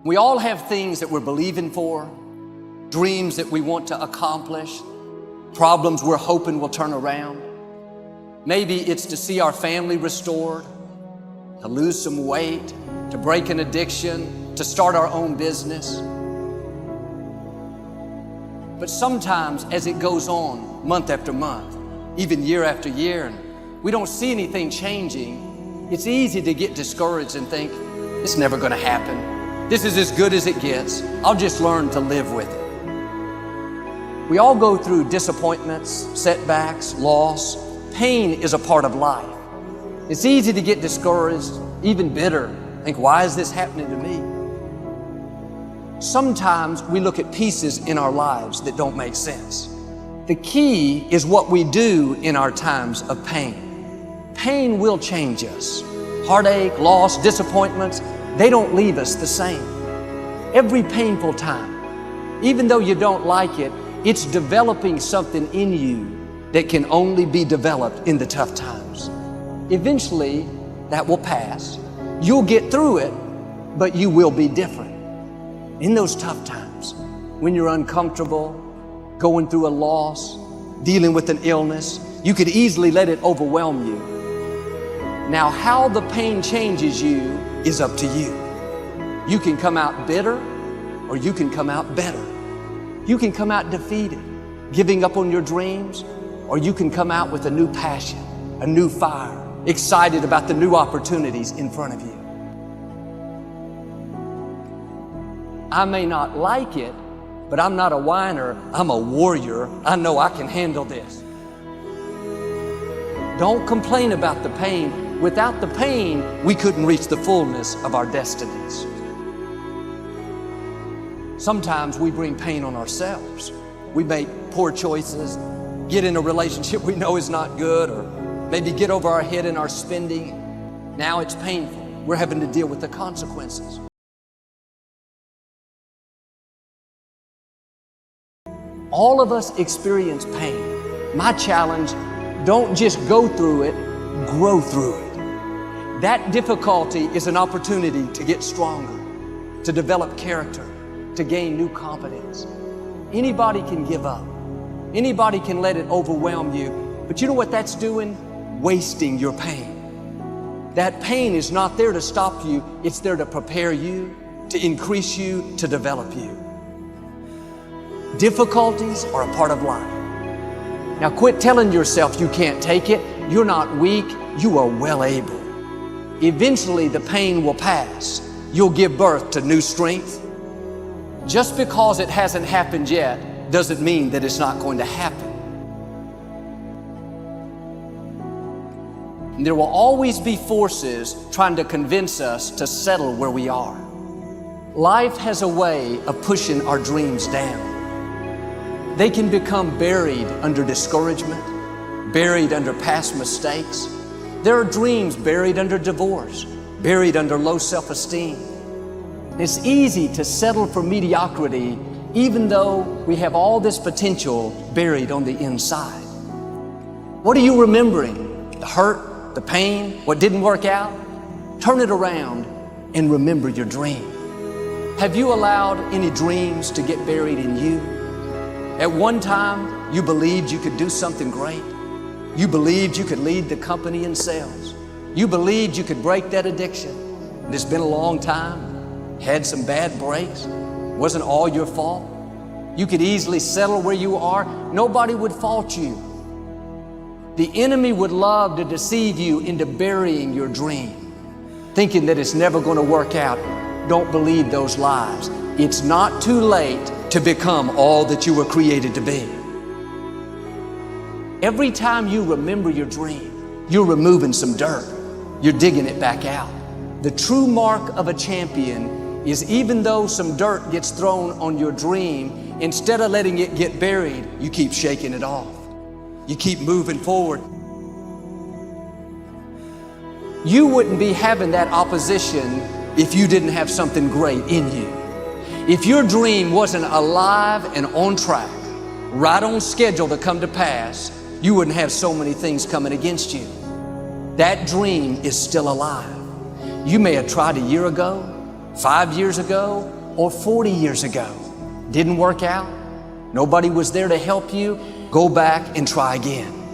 We all have things that we're believing for, dreams that we want to accomplish, problems we're hoping will turn around. Maybe it's to see our family restored, to lose some weight, to break an addiction, to start our own business. But sometimes as it goes on month after month, even year after year, and we don't see anything changing, it's easy to get discouraged and think, it's never gonna happen. This is as good as it gets. I'll just learn to live with it. We all go through disappointments, setbacks, loss. Pain is a part of life. It's easy to get discouraged, even bitter. Think, why is this happening to me? Sometimes we look at pieces in our lives that don't make sense. The key is what we do in our times of pain. Pain will change us. Heartache, loss, disappointments, they don't leave us the same. Every painful time, even though you don't like it, it's developing something in you that can only be developed in the tough times. Eventually, that will pass. You'll get through it, but you will be different. In those tough times, when you're uncomfortable, going through a loss, dealing with an illness, you could easily let it overwhelm you. Now, how the pain changes you is up to you. You can come out bitter, or you can come out better. You can come out defeated, giving up on your dreams, or you can come out with a new passion, a new fire, excited about the new opportunities in front of you. I may not like it, but I'm not a whiner, I'm a warrior. I know I can handle this. Don't complain about the pain. Without the pain, we couldn't reach the fullness of our destinies. Sometimes we bring pain on ourselves. We make poor choices, get in a relationship we know is not good, or maybe get over our head in our spending. Now it's painful. We're having to deal with the consequences. All of us experience pain. My challenge, don't just go through it, grow through it. That difficulty is an opportunity to get stronger, to develop character, to gain new confidence. Anybody can give up. Anybody can let it overwhelm you. But you know what that's doing? Wasting your pain. That pain is not there to stop you. It's there to prepare you, to increase you, to develop you. Difficulties are a part of life. Now quit telling yourself you can't take it. You're not weak. You are well able. Eventually the pain will pass. You'll give birth to new strength. Just because it hasn't happened yet doesn't mean that it's not going to happen. And there will always be forces trying to convince us to settle where we are. Life has a way of pushing our dreams down. They can become buried under discouragement, buried under past mistakes. There are dreams buried under divorce, buried under low self-esteem. It's easy to settle for mediocrity even though we have all this potential buried on the inside. What are you remembering? The hurt, the pain, what didn't work out? Turn it around and remember your dream. Have you allowed any dreams to get buried in you? At one time, you believed you could do something great. You believed you could lead the company in sales. You believed you could break that addiction. And it's been a long time, had some bad breaks, wasn't all your fault. You could easily settle where you are. Nobody would fault you. The enemy would love to deceive you into burying your dream, thinking that it's never going to work out. Don't believe those lies. It's not too late to become all that you were created to be. Every time you remember your dream, you're removing some dirt. You're digging it back out. The true mark of a champion is even though some dirt gets thrown on your dream, instead of letting it get buried, you keep shaking it off. You keep moving forward. You wouldn't be having that opposition if you didn't have something great in you. If your dream wasn't alive and on track, right on schedule to come to pass, you wouldn't have so many things coming against you. That dream is still alive. You may have tried a year ago, 5 years ago or 40 years ago. Didn't work out? Nobody was there to help you? Go back and try again.